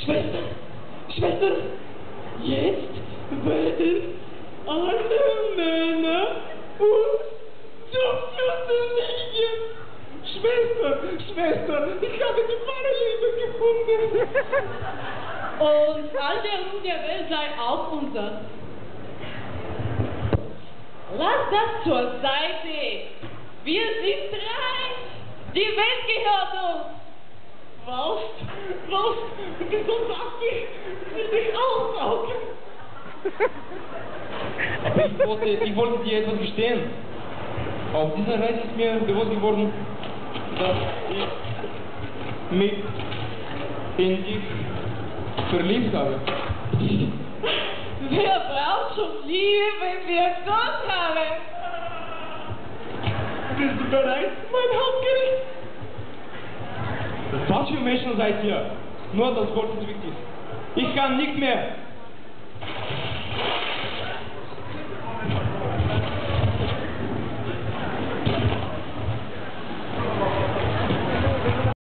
Schwester, Schwester, jetzt werden alle Männer uns zum Füßen liegen. Schwester, Schwester, ich habe die wahre Liebe gefunden. Und all der Ruhm der Welt sei auch unser. Lass das zur Seite. Wir sind reich. Die Welt gehört uns. Was? Wieso sagst du, will dich aussaugen? Aber ich wollte dir etwas gestehen. Auf dieser Reise ist mir bewusst geworden, dass ich mich in dich verliebt habe. Wer braucht schon Liebe, wenn wir Gott haben? Bist du bereit, mein Hauptgericht? Was für Menschen seid ihr? Nur das Wort ist wichtig. Ich kann nicht mehr.